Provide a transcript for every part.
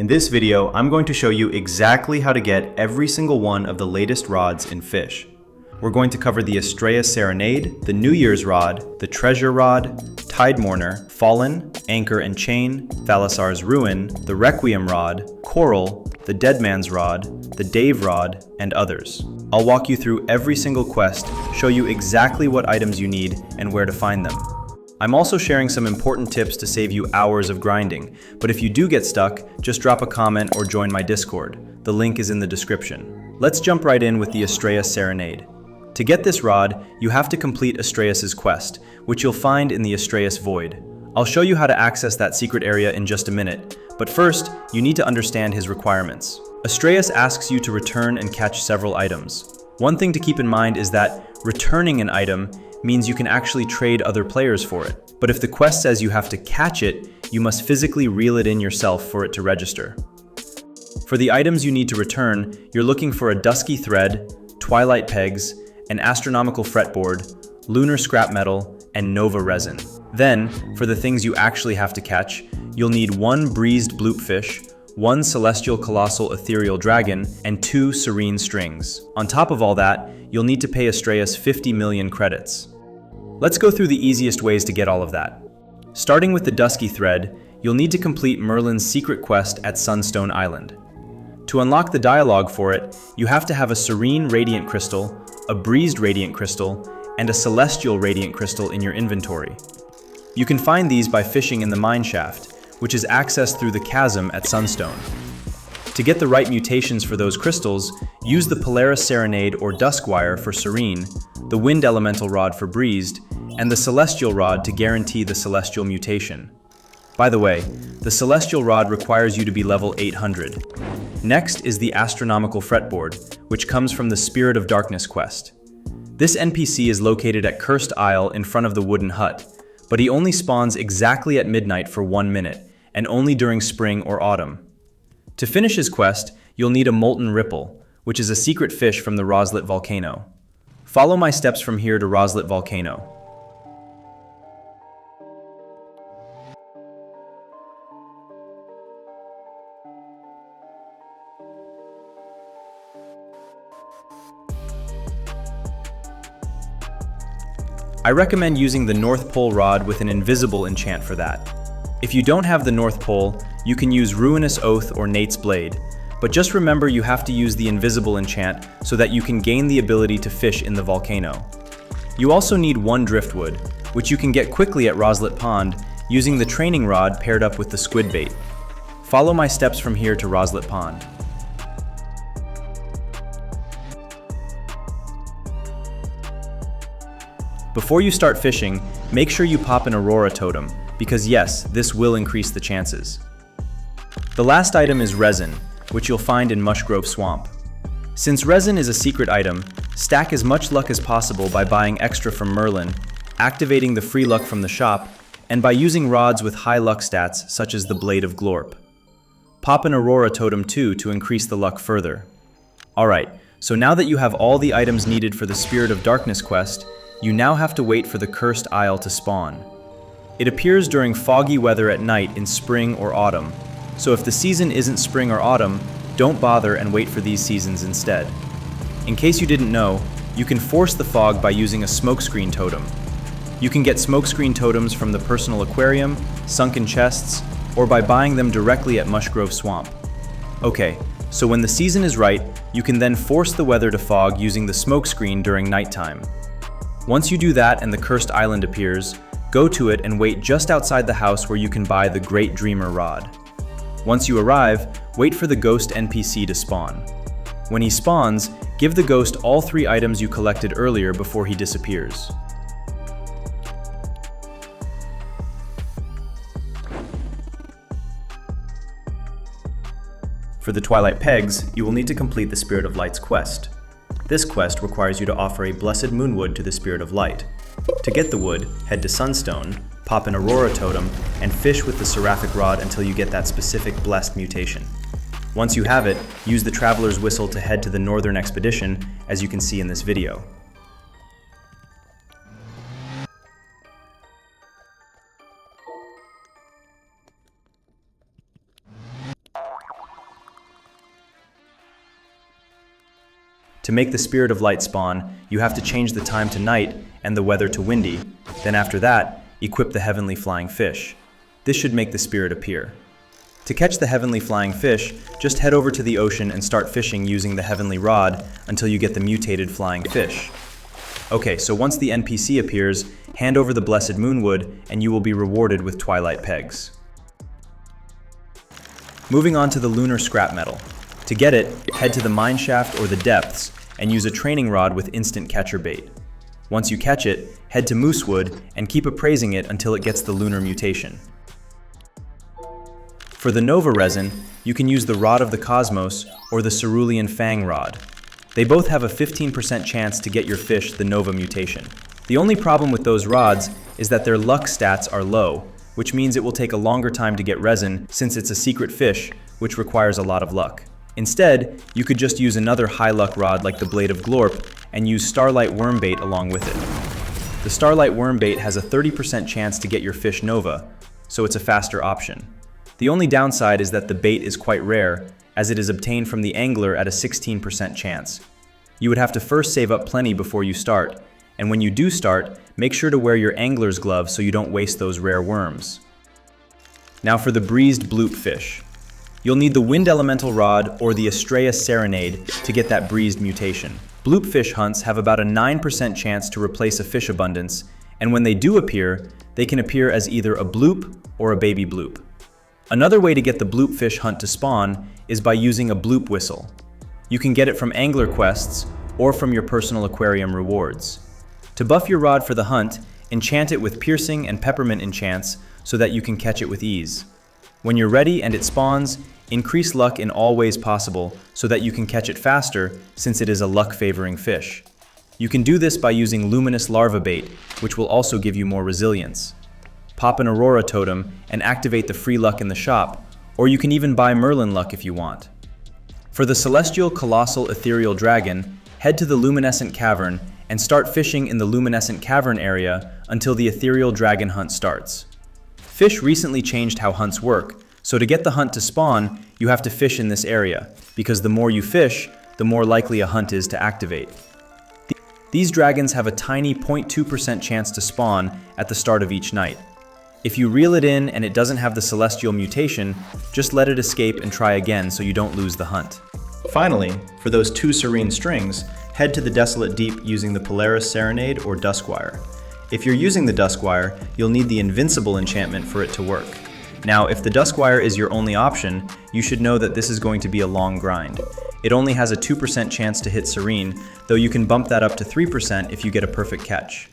In this video, I'm going to show you exactly how to get every single one of the latest rods in FISCH. We're going to cover the Astraeus Serenade, the New Year's Rod, the Treasure Rod, Tidemourner, Fallen, Anchor and Chain, Thalassar's Ruin, the Requiem Rod, Coral, the Dead Man's Rod, the Dave Rod, and others. I'll walk you through every single quest, show you exactly what items you need and where to find them. I'm also sharing some important tips to save you hours of grinding, but if you do get stuck, just drop a comment or join my Discord. The link is in the description. Let's jump right in with the Astraeus Serenade. To get this rod, you have to complete Astraeus' quest, which you'll find in the Astraeus Void. I'll show you how to access that secret area in just a minute, but first, you need to understand his requirements. Astraeus asks you to return and catch several items. One thing to keep in mind is that returning an item means you can actually trade other players for it. But if the quest says you have to catch it, you must physically reel it in yourself for it to register. For the items you need to return, you're looking for a dusky thread, twilight pegs, an astronomical fretboard, lunar scrap metal, and nova resin. Then, for the things you actually have to catch, you'll need 1 breezed bloopfish, 1 celestial colossal ethereal dragon, and 2 serene strings. On top of all that, you'll need to pay Astraeus 50 million credits. Let's go through the easiest ways to get all of that. Starting with the dusky thread, you'll need to complete Merlin's secret quest at Sunstone Island. To unlock the dialogue for it, you have to have a serene radiant crystal, a breezed radiant crystal, and a celestial radiant crystal in your inventory. You can find these by fishing in the mine shaft, which is accessed through the chasm at Sunstone. To get the right mutations for those crystals, use the Polaris Serenade or Duskwire for serene, the Wind Elemental Rod for breezed, and the Celestial Rod to guarantee the celestial mutation. By the way, the Celestial Rod requires you to be level 800. Next is the Astronomical Fretboard, which comes from the Spirit of Darkness quest. This NPC is located at Cursed Isle in front of the wooden hut, but he only spawns exactly at midnight for 1 minute, and only during spring or autumn. To finish his quest, you'll need a Molten Ripple, which is a secret fish from the Roslet volcano. Follow my steps from here to Roslet volcano. I recommend using the North Pole Rod with an invisible enchant for that. If you don't have the North Pole, you can use Ruinous Oath or Nate's Blade, but just remember you have to use the invisible enchant so that you can gain the ability to fish in the volcano. You also need 1 driftwood, which you can get quickly at Roslet Pond using the training rod paired up with the squid bait. Follow my steps from here to Roslet Pond. Before you start fishing, make sure you pop an Aurora Totem, because yes, this will increase the chances. The last item is resin, which you'll find in Mushgrove Swamp. Since resin is a secret item, stack as much luck as possible by buying extra from Merlin, activating the free luck from the shop, and by using rods with high luck stats such as the Blade of Glorp. Pop an Aurora Totem too to increase the luck further. Alright, so now that you have all the items needed for the Spirit of Darkness quest, you now have to wait for the Cursed Isle to spawn. It appears during foggy weather at night in spring or autumn, so if the season isn't spring or autumn, don't bother and wait for these seasons instead. In case you didn't know, you can force the fog by using a smokescreen totem. You can get smokescreen totems from the personal aquarium, sunken chests, or by buying them directly at Mushgrove Swamp. Okay, so when the season is right, you can then force the weather to fog using the smokescreen during nighttime. Once you do that and the Cursed Island appears, go to it and wait just outside the house where you can buy the Great Dreamer Rod. Once you arrive, wait for the ghost NPC to spawn. When he spawns, give the ghost all 3 items you collected earlier before he disappears. For the Twilight Pegs, you will need to complete the Spirit of Light's quest. This quest requires you to offer a Blessed Moonwood to the Spirit of Light. To get the wood, head to Sunstone, pop an Aurora Totem, and fish with the Seraphic Rod until you get that specific blessed mutation. Once you have it, use the Traveler's Whistle to head to the Northern Expedition, as you can see in this video. To make the Spirit of Light spawn, you have to change the time to night and the weather to windy. Then after that, equip the Heavenly Flying Fish. This should make the spirit appear. To catch the Heavenly Flying Fish, just head over to the ocean and start fishing using the Heavenly Rod until you get the mutated flying fish. Okay, so once the NPC appears, hand over the Blessed Moonwood and you will be rewarded with Twilight Pegs. Moving on to the Lunar Scrap Metal. To get it, head to the mineshaft or the depths and use a training rod with instant catcher bait. Once you catch it, head to Moosewood and keep appraising it until it gets the lunar mutation. For the Nova resin, you can use the Rod of the Cosmos or the Cerulean Fang Rod. They both have a 15% chance to get your fish the Nova mutation. The only problem with those rods is that their luck stats are low, which means it will take a longer time to get resin since it's a secret fish, which requires a lot of luck. Instead, you could just use another high luck rod like the Blade of Glorp and use Starlight Wormbait along with it. The Starlight Wormbait has a 30% chance to get your fish Nova, so it's a faster option. The only downside is that the bait is quite rare, as it is obtained from the angler at a 16% chance. You would have to first save up plenty before you start, and when you do start, make sure to wear your angler's gloves so you don't waste those rare worms. Now for the breezed bloop fish. You'll need the Wind Elemental Rod or the Astraeus Serenade to get that breezed mutation. Bloop fish hunts have about a 9% chance to replace a fish abundance, and when they do appear, they can appear as either a bloop or a baby bloop. Another way to get the bloop fish hunt to spawn is by using a bloop whistle. You can get it from angler quests or from your personal aquarium rewards. To buff your rod for the hunt, enchant it with piercing and peppermint enchants so that you can catch it with ease. When you're ready and it spawns, increase luck in all ways possible so that you can catch it faster since it is a luck-favoring fish. You can do this by using luminous larva bait, which will also give you more resilience. Pop an Aurora totem and activate the free luck in the shop, or you can even buy Merlin luck if you want. For the Celestial Colossal Ethereal Dragon, head to the Luminescent Cavern and start fishing in the Luminescent Cavern area until the Ethereal Dragon hunt starts. Fish recently changed how hunts work, so to get the hunt to spawn, you have to fish in this area, because the more you fish, the more likely a hunt is to activate. These dragons have a tiny 0.2% chance to spawn at the start of each night. If you reel it in and it doesn't have the celestial mutation, just let it escape and try again so you don't lose the hunt. Finally, for those 2 serene strings, head to the Desolate Deep using the Polaris Serenade or Duskwire. If you're using the Duskwire, you'll need the Invincible enchantment for it to work. Now, if the Duskwire is your only option, you should know that this is going to be a long grind. It only has a 2% chance to hit Serene, though you can bump that up to 3% if you get a perfect catch.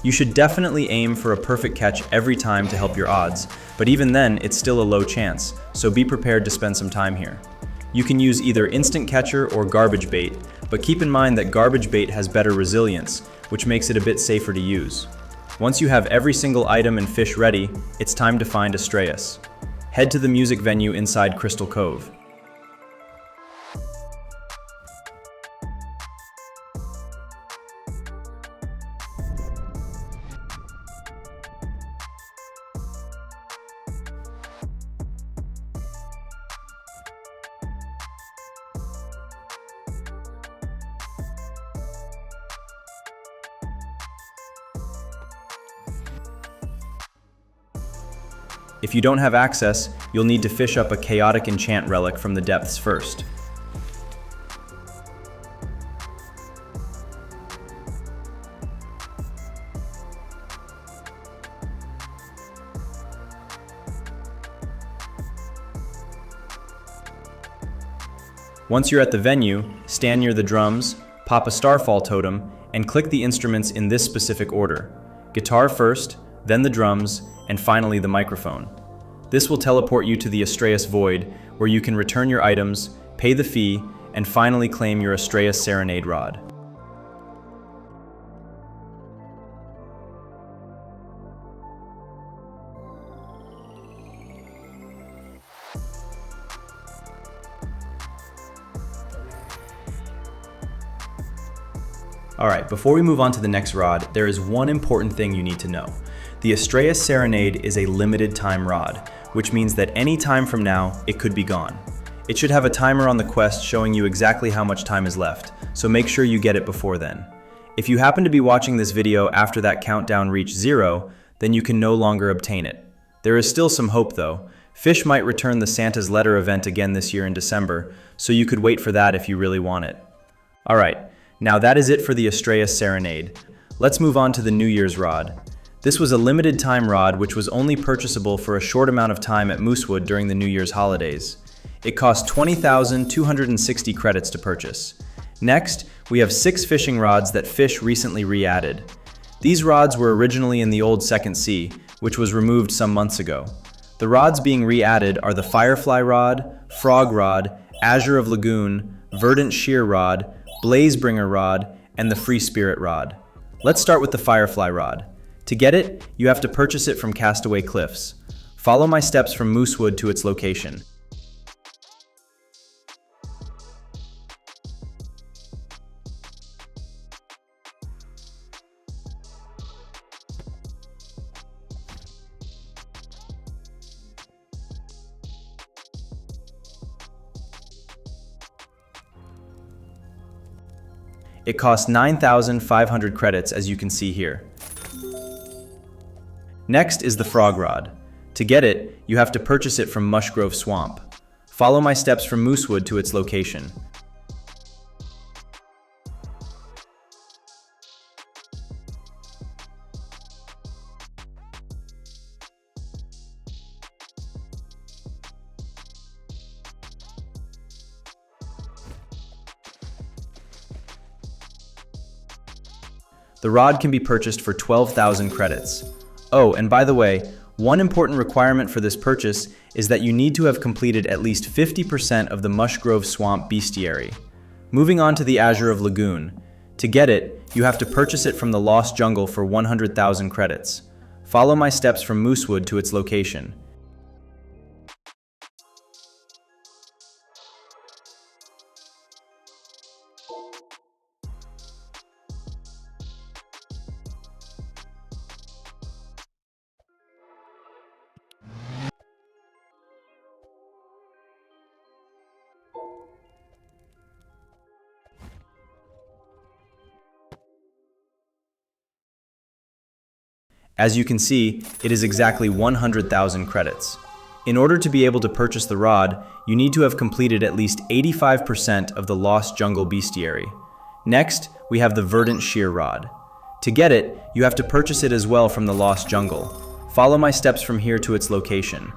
You should definitely aim for a perfect catch every time to help your odds, but even then, it's still a low chance, so be prepared to spend some time here. You can use either Instant Catcher or Garbage Bait, but keep in mind that Garbage Bait has better resilience, which makes it a bit safer to use. Once you have every single item and fish ready, it's time to find Astraeus. Head to the music venue inside Crystal Cove. If you don't have access, you'll need to fish up a Chaotic Enchant relic from the depths first. Once you're at the venue, stand near the drums, pop a Starfall totem, and click the instruments in this specific order. Guitar first, then the drums, and finally the microphone. This will teleport you to the Astraeus Void, where you can return your items, pay the fee, and finally claim your Astraeus Serenade Rod. Alright, before we move on to the next rod, there is one important thing you need to know. The Astraeus Serenade is a limited time rod, which means that any time from now, it could be gone. It should have a timer on the quest showing you exactly how much time is left, so make sure you get it before then. If you happen to be watching this video after that countdown reached 0, then you can no longer obtain it. There is still some hope though. FISCH might return the Santa's Letter event again this year in December, so you could wait for that if you really want it. Alright, now that is it for the Astraeus Serenade. Let's move on to the New Year's Rod. This was a limited time rod which was only purchasable for a short amount of time at Moosewood during the New Year's holidays. It cost 20,260 credits to purchase. Next, we have 6 fishing rods that FISCH recently re-added. These rods were originally in the old 2nd Sea, which was removed some months ago. The rods being re-added are the Firefly Rod, Frog Rod, Azure of Lagoon, Verdant Shear Rod, Blazebringer Rod, and the Free Spirit Rod. Let's start with the Firefly Rod. To get it, you have to purchase it from Castaway Cliffs. Follow my steps from Moosewood to its location. It costs 9,500 credits, as you can see here. Next is the Frog Rod. To get it, you have to purchase it from Mushgrove Swamp. Follow my steps from Moosewood to its location. The rod can be purchased for 12,000 credits. Oh, and by the way, one important requirement for this purchase is that you need to have completed at least 50% of the Mushgrove Swamp bestiary. Moving on to the Azure of Lagoon. To get it, you have to purchase it from the Lost Jungle for 100,000 credits. Follow my steps from Moosewood to its location. As you can see, it is exactly 100,000 credits. In order to be able to purchase the rod, you need to have completed at least 85% of the Lost Jungle bestiary. Next, we have the Verdant Shear Rod. To get it, you have to purchase it as well from the Lost Jungle. Follow my steps from here to its location.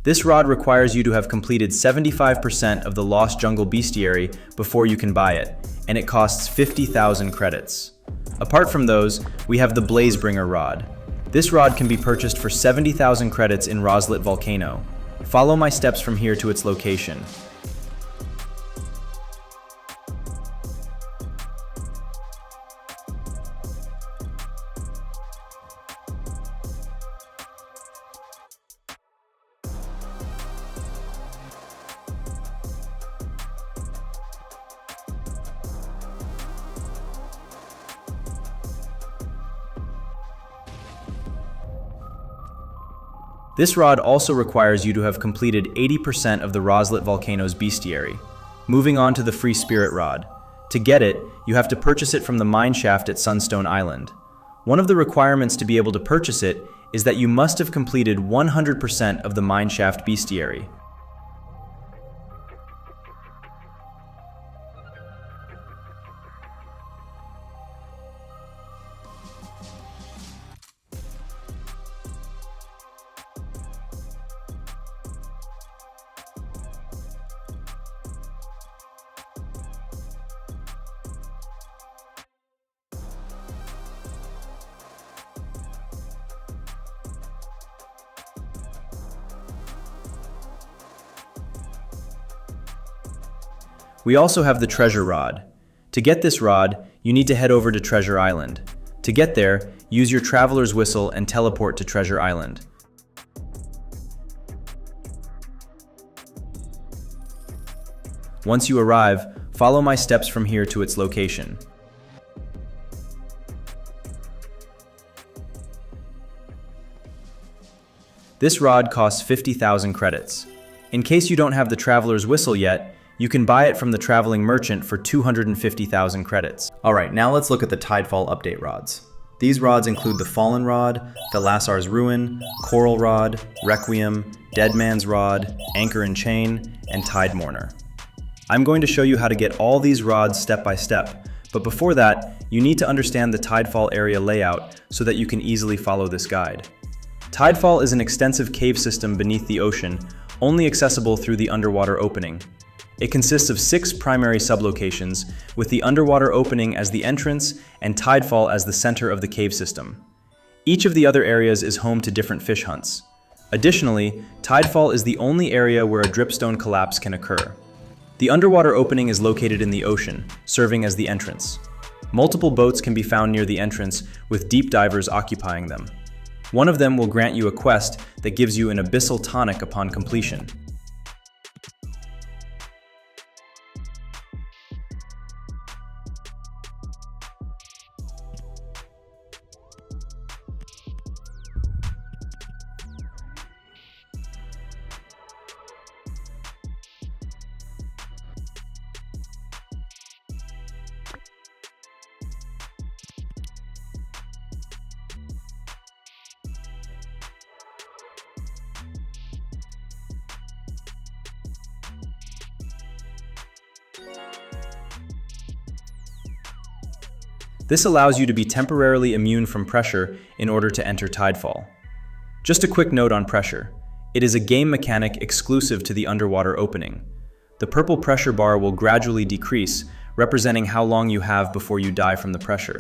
This rod requires you to have completed 75% of the Lost Jungle bestiary before you can buy it, and it costs 50,000 credits. Apart from those, we have the Blazebringer rod. This rod can be purchased for 70,000 credits in Roslet Volcano. Follow my steps from here to its location. This rod also requires you to have completed 80% of the Roslet Volcano's bestiary. Moving on to the Free Spirit Rod. To get it, you have to purchase it from the mineshaft at Sunstone Island. One of the requirements to be able to purchase it is that you must have completed 100% of the mineshaft bestiary. We also have the Treasure Rod. To get this rod, you need to head over to Treasure Island. To get there, use your Traveler's Whistle and teleport to Treasure Island. Once you arrive, follow my steps from here to its location. This rod costs 50,000 credits. In case you don't have the Traveler's Whistle yet, you can buy it from the Traveling Merchant for 250,000 credits. Alright, now let's look at the Tidefall update rods. These rods include the Fallen Rod, Thalassar's Ruin, Coral Rod, Requiem, Dead Man's Rod, Anchor and Chain, and Tidemourner. I'm going to show you how to get all these rods step by step, but before that, you need to understand the Tidefall area layout so that you can easily follow this guide. Tidefall is an extensive cave system beneath the ocean, only accessible through the underwater opening. It consists of 6 primary sublocations, with the underwater opening as the entrance and Tidefall as the center of the cave system. Each of the other areas is home to different fish hunts. Additionally, Tidefall is the only area where a dripstone collapse can occur. The underwater opening is located in the ocean, serving as the entrance. Multiple boats can be found near the entrance, with deep divers occupying them. One of them will grant you a quest that gives you an abyssal tonic upon completion. This allows you to be temporarily immune from pressure in order to enter Tidefall. Just a quick note on pressure. It is a game mechanic exclusive to the underwater opening. The purple pressure bar will gradually decrease, representing how long you have before you die from the pressure.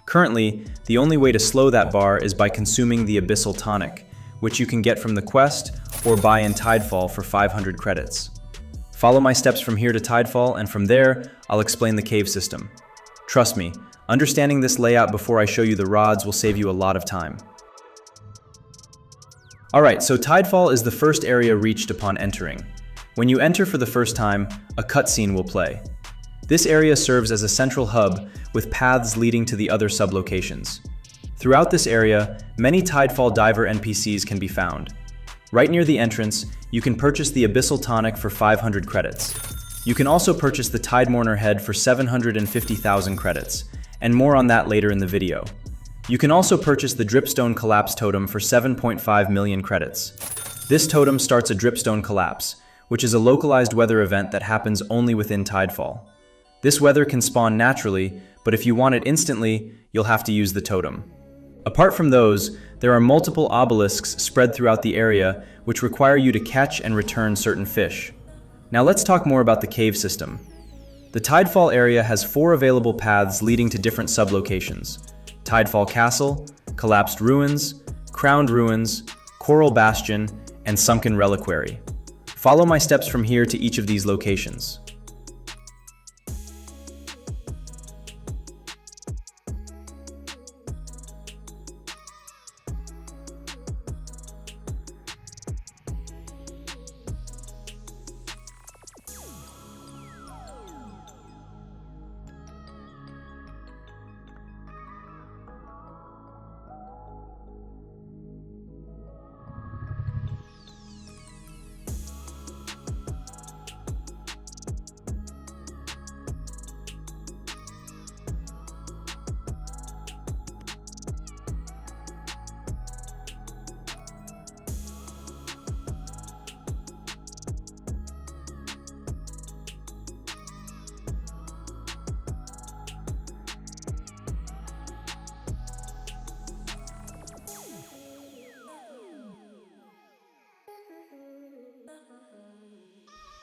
Currently, the only way to slow that bar is by consuming the abyssal tonic, which you can get from the quest or buy in Tidefall for 500 credits. Follow my steps from here to Tidefall, and from there, I'll explain the cave system. Trust me, understanding this layout before I show you the rods will save you a lot of time. Alright, so Tidefall is the first area reached upon entering. When you enter for the first time, a cutscene will play. This area serves as a central hub with paths leading to the other sublocations. Throughout this area, many Tidefall diver NPCs can be found. Right near the entrance, you can purchase the Abyssal Tonic for 500 credits. You can also purchase the Tidemourner head for 750,000 credits, and more on that later in the video. You can also purchase the Dripstone Collapse Totem for 7.5 million credits. This totem starts a Dripstone Collapse, which is a localized weather event that happens only within Tidefall. This weather can spawn naturally, but if you want it instantly, you'll have to use the totem. Apart from those, there are multiple obelisks spread throughout the area which require you to catch and return certain fish. Now let's talk more about the cave system. The Tidefall area has 4 available paths leading to different sublocations: Tidefall Castle, Collapsed Ruins, Crowned Ruins, Coral Bastion, and Sunken Reliquary. Follow my steps from here to each of these locations.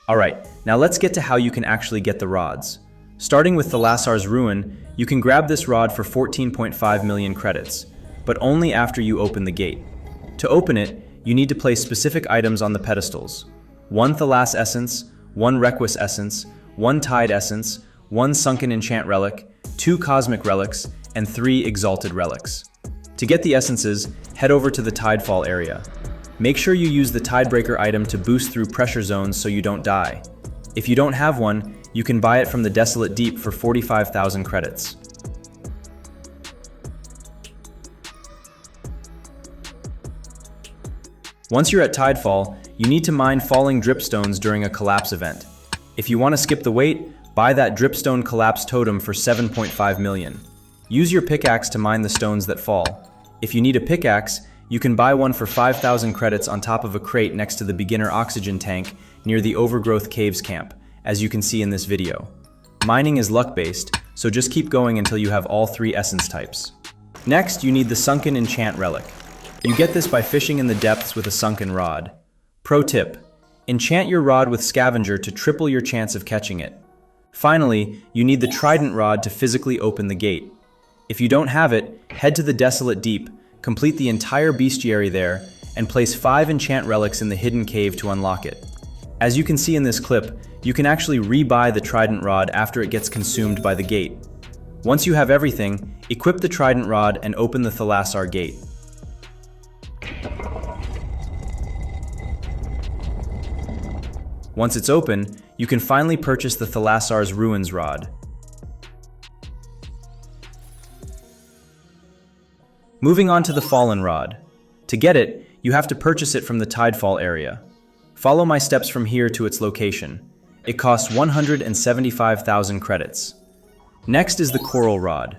Alright, now let's get to how you can actually get the rods. Starting with Thalassar's Ruin, you can grab this rod for 14.5 million credits, but only after you open the gate. To open it, you need to place specific items on the pedestals: 1 Thalass Essence, 1 Requiem Essence, 1 Tide Essence, 1 Sunken Enchant Relic, 2 Cosmic Relics, and 3 Exalted Relics. To get the essences, head over to the Tidefall area. Make sure you use the Tidebreaker item to boost through pressure zones so you don't die. If you don't have one, you can buy it from the Desolate Deep for 45,000 credits. Once you're at Tidefall, you need to mine falling dripstones during a collapse event. If you want to skip the wait, buy that dripstone collapse totem for 7.5 million. Use your pickaxe to mine the stones that fall. If you need a pickaxe, you can buy one for 5,000 credits on top of a crate next to the beginner oxygen tank near the Overgrowth Caves camp, as you can see in this video. Mining is luck-based, so just keep going until you have all 3 essence types. Next, you need the Sunken Enchant Relic. You get this by fishing in the depths with a sunken rod. Pro tip: enchant your rod with Scavenger to triple your chance of catching it. Finally, you need the Trident Rod to physically open the gate. If you don't have it, head to the Desolate Deep, complete the entire bestiary there, and place 5 enchant relics in the hidden cave to unlock it. As you can see in this clip, you can actually rebuy the Trident Rod after it gets consumed by the gate. Once you have everything, equip the Trident Rod and open the Thalassar gate. Once it's open, you can finally purchase the Thalassar's Ruins Rod. Moving on to the Fallen Rod. To get it, you have to purchase it from the Tidefall area. Follow my steps from here to its location. It costs 175,000 credits. Next is the Coral Rod.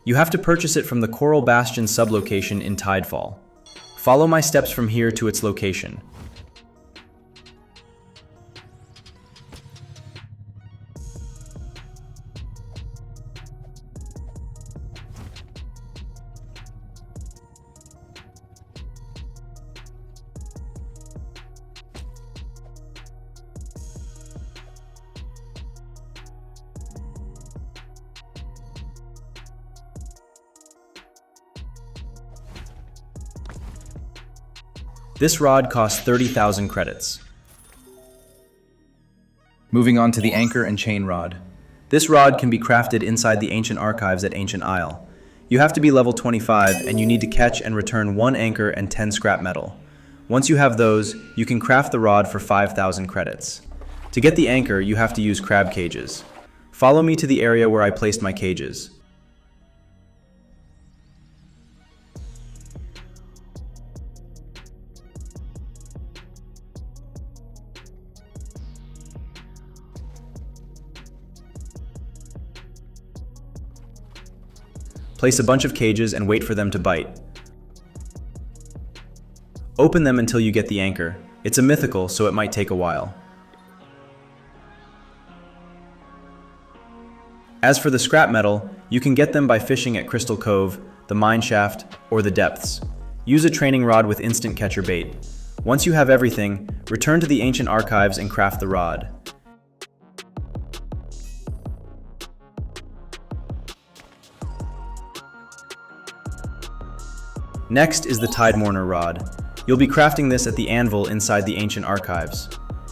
You have to purchase it from the Coral Bastion sublocation in Tidefall. Follow my steps from here to its location. This rod costs 30,000 credits. Moving on to the Anchor and Chain Rod. This rod can be crafted inside the Ancient Archives at Ancient Isle. You have to be level 25 and you need to catch and return 1 anchor and 10 scrap metal. Once you have those, you can craft the rod for 5,000 credits. To get the anchor, you have to use crab cages. Follow me to the area where I placed my cages. Place a bunch of cages and wait for them to bite. Open them until you get the anchor. It's a mythical, so it might take a while. As for the scrap metal, you can get them by fishing at Crystal Cove, the mine shaft, or the depths. Use a training rod with instant catcher bait. Once you have everything, return to the Ancient Archives and craft the rod. Next is the Tidemourner rod. You'll be crafting this at the anvil inside the Ancient Archives.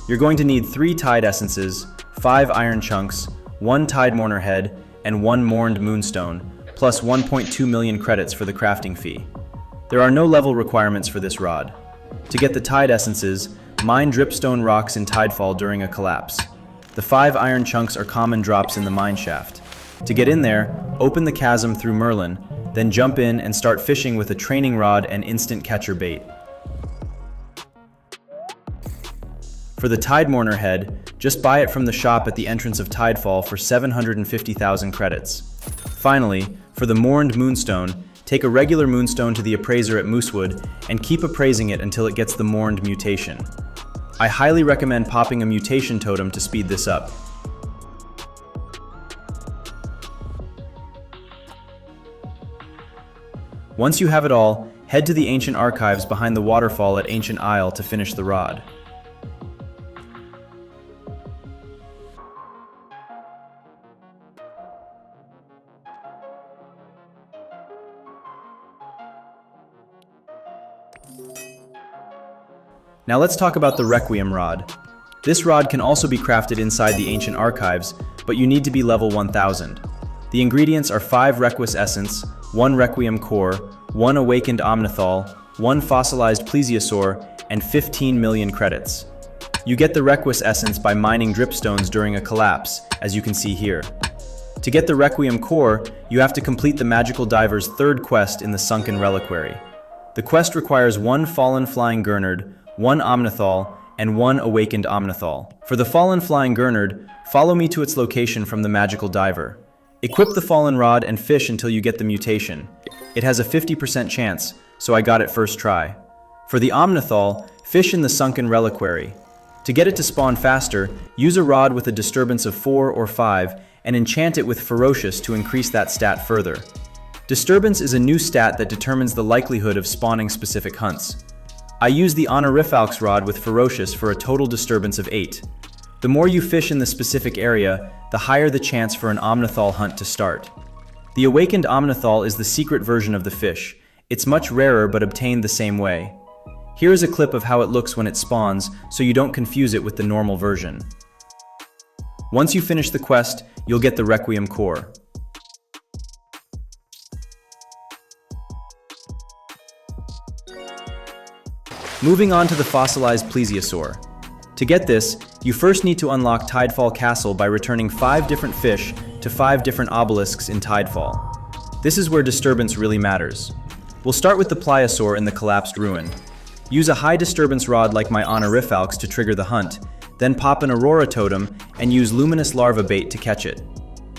You're going to need 3 Tide Essences, 5 Iron Chunks, 1 Tidemourner head, and 1 Mourned Moonstone, plus 1.2 million credits for the crafting fee. There are no level requirements for this rod. To get the Tide Essences, mine dripstone rocks in Tidefall during a collapse. The 5 Iron Chunks are common drops in the mine shaft. To get in there, open the chasm through Merlin, then jump in and start fishing with a training rod and instant catcher bait. For the Tidemourner head, just buy it from the shop at the entrance of Tidefall for 750,000 credits. Finally, for the Mourned Moonstone, take a regular moonstone to the appraiser at Moosewood and keep appraising it until it gets the Mourned mutation. I highly recommend popping a mutation totem to speed this up. Once you have it all, head to the Ancient Archives behind the waterfall at Ancient Isle to finish the rod. Now let's talk about the Requiem rod. This rod can also be crafted inside the ancient archives, but you need to be level 1000. The ingredients are 5 Requiem Essence, 1 Requiem Core, 1 Awakened Omnithal, 1 Fossilized Plesiosaur, and 15 million credits. You get the Requiem Essence by mining dripstones during a collapse, as you can see here. To get the Requiem Core, you have to complete the Magical Diver's 3rd quest in the Sunken Reliquary. The quest requires 1 Fallen Flying Gernard, 1 Omnithal, and 1 Awakened Omnithal. For the Fallen Flying Gernard, follow me to its location from the Magical Diver. Equip the Fallen Rod and fish until you get the mutation. It has a 50% chance, so I got it first try. For the Omnithal, fish in the Sunken Reliquary. To get it to spawn faster, use a rod with a disturbance of 4 or 5 and enchant it with Ferocious to increase that stat further. Disturbance is a new stat that determines the likelihood of spawning specific hunts. I use the Honorifics rod with Ferocious for a total disturbance of 8. The more you fish in the specific area, the higher the chance for an Omnithal hunt to start. The Awakened Omnithal is the secret version of the fish. It's much rarer but obtained the same way. Here is a clip of how it looks when it spawns, so you don't confuse it with the normal version. Once you finish the quest, you'll get the Requiem Core. Moving on to the Fossilized Plesiosaur. To get this, you first need to unlock Tidefall Castle by returning 5 different fish to 5 different obelisks in Tidefall. This is where disturbance really matters. We'll start with the Pliosaur in the collapsed ruin. Use a high disturbance rod like my Honorifics to trigger the hunt, then pop an Aurora Totem and use Luminous Larva Bait to catch it.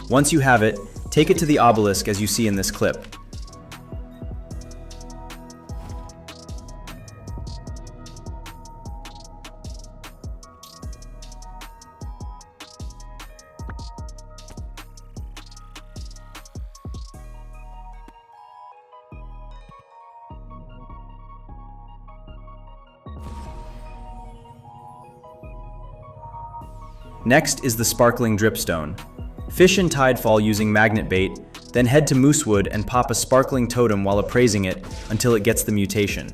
Once you have it, take it to the obelisk as you see in this clip. Next is the Sparkling Dripstone. Fish in Tidefall using magnet bait, then head to Moosewood and pop a sparkling totem while appraising it until it gets the mutation.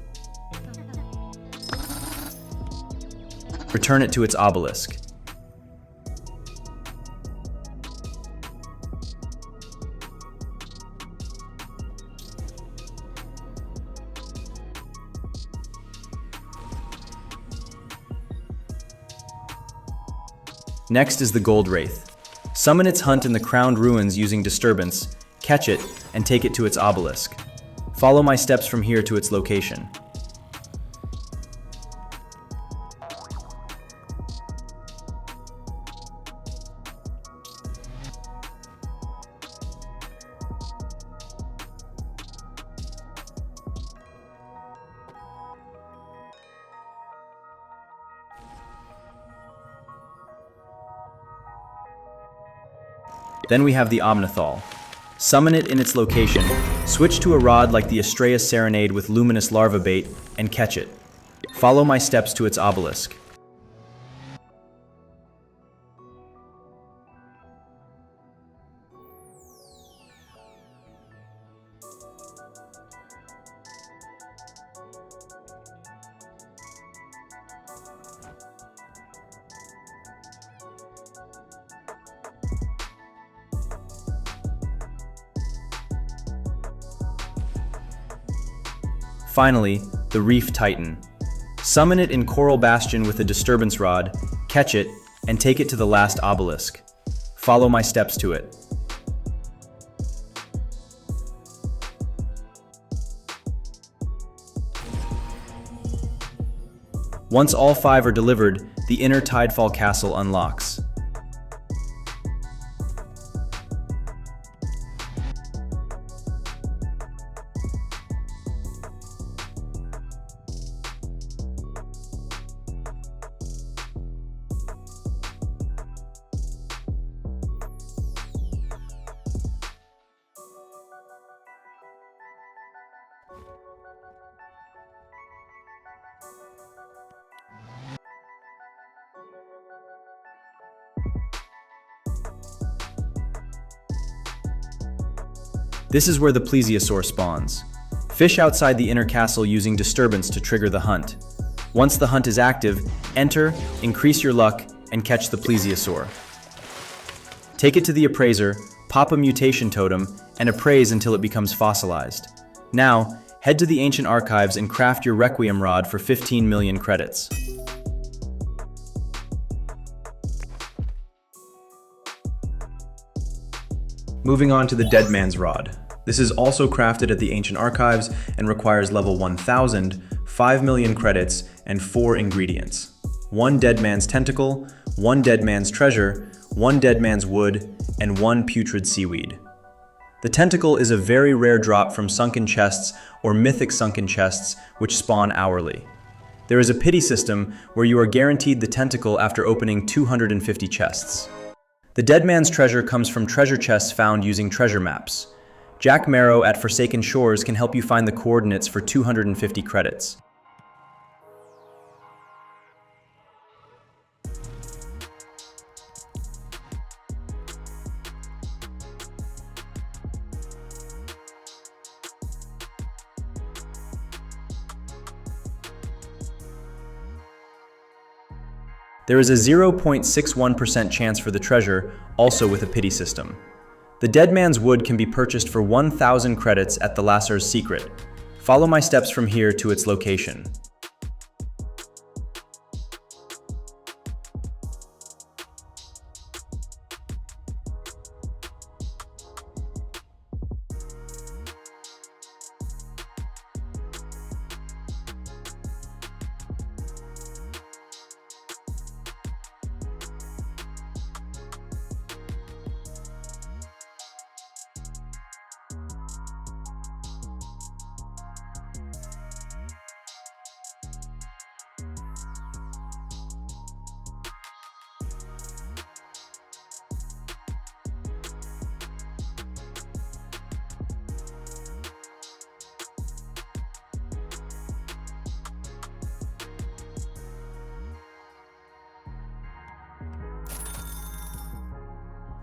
Return it to its obelisk. Next is the Gold Wraith. Summon its hunt in the Crowned Ruins using Disturbance, catch it, and take it to its obelisk. Follow my steps from here to its location. Then we have the Omnithal. Summon it in its location, switch to a rod like the Astraeus Serenade with Luminous Larva Bait, and catch it. Follow my steps to its obelisk. Finally, the Reef Titan. Summon it in Coral Bastion with a Disturbance Rod, catch it, and take it to the last obelisk. Follow my steps to it. Once all 5 are delivered, the inner Tidefall Castle unlocks. This is where the Plesiosaur spawns. Fish outside the inner castle using Disturbance to trigger the hunt. Once the hunt is active, enter, increase your luck, and catch the plesiosaur. Take it to the appraiser, pop a mutation totem, and appraise until it becomes fossilized. Now, head to the ancient archives and craft your Requiem rod for 15 million credits. Moving on to the Dead Man's Rod. This is also crafted at the ancient archives and requires level 1000, 5 million credits, and 4 ingredients. 1 dead man's tentacle, 1 dead man's treasure, 1 dead man's wood, and 1 putrid seaweed. The tentacle is a very rare drop from sunken chests or mythic sunken chests which spawn hourly. There is a pity system where you are guaranteed the tentacle after opening 250 chests. The dead man's treasure comes from treasure chests found using treasure maps. Jack Marrow at Forsaken Shores can help you find the coordinates for 250 credits. There is a 0.61% chance for the treasure, also with a pity system. The dead man's wood can be purchased for 1,000 credits at Thalasar's secret. Follow my steps from here to its location.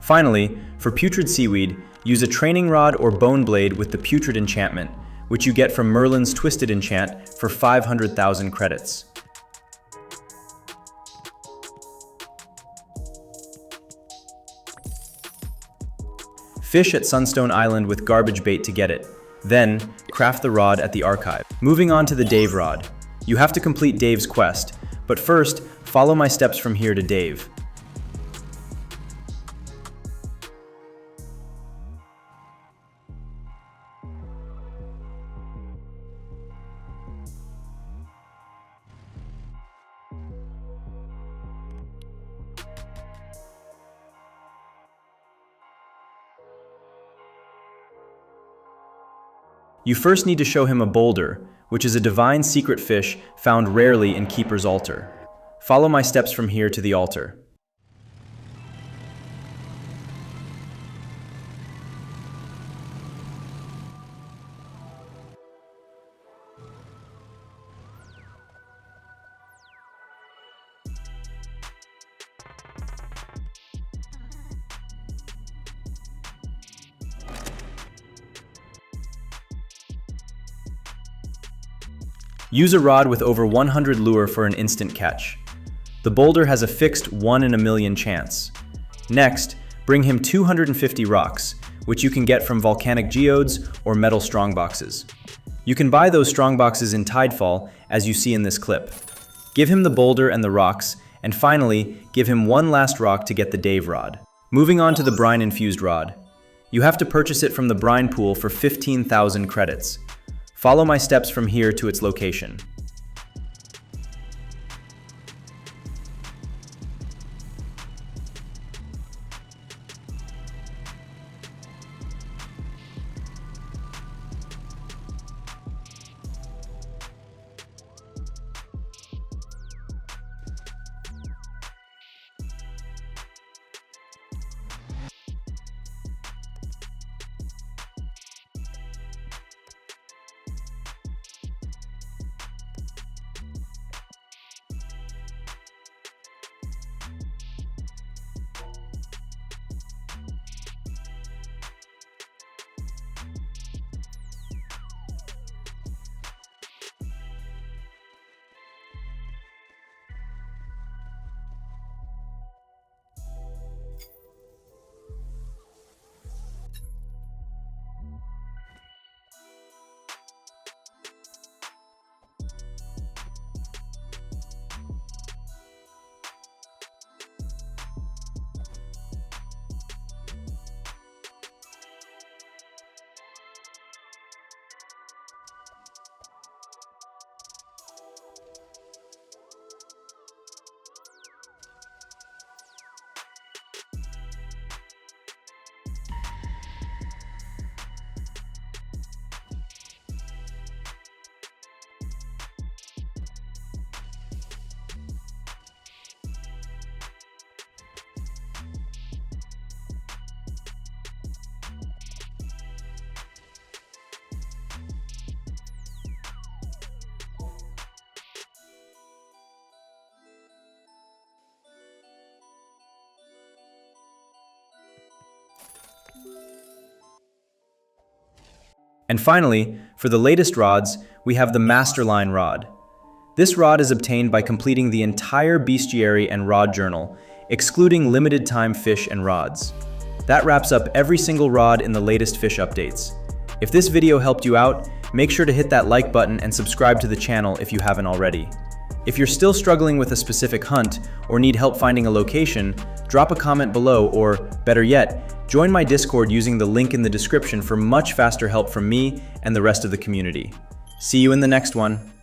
Finally, for putrid seaweed, use a training rod or bone blade with the putrid enchantment, which you get from Merlin's Twisted Enchant for 500,000 credits. Fish at Sunstone Island with garbage bait to get it. Then, craft the rod at the archive. Moving on to the Dave rod. You have to complete Dave's quest, but first, follow my steps from here to Dave. You first need to show him a boulder, which is a divine secret fish found rarely in Keeper's Altar. Follow my steps from here to the altar. Use a rod with over 100 lure for an instant catch. The boulder has a fixed 1 in a million chance. Next, bring him 250 rocks, which you can get from volcanic geodes or metal strongboxes. You can buy those strongboxes in Tidefall, as you see in this clip. Give him the boulder and the rocks, and finally, give him one last rock to get the Dave rod. Moving on to the Brine Infused rod. You have to purchase it from the Brine pool for 15,000 credits. Follow my steps from here to its location. And finally, for the latest rods, we have the Masterline rod. This rod is obtained by completing the entire bestiary and rod journal, excluding limited time fish and rods. That wraps up every single rod in the latest fish updates. If this video helped you out, make sure to hit that like button and subscribe to the channel if you haven't already. If you're still struggling with a specific hunt or need help finding a location, drop a comment below or, better yet, join my Discord using the link in the description for much faster help from me and the rest of the community. See you in the next one.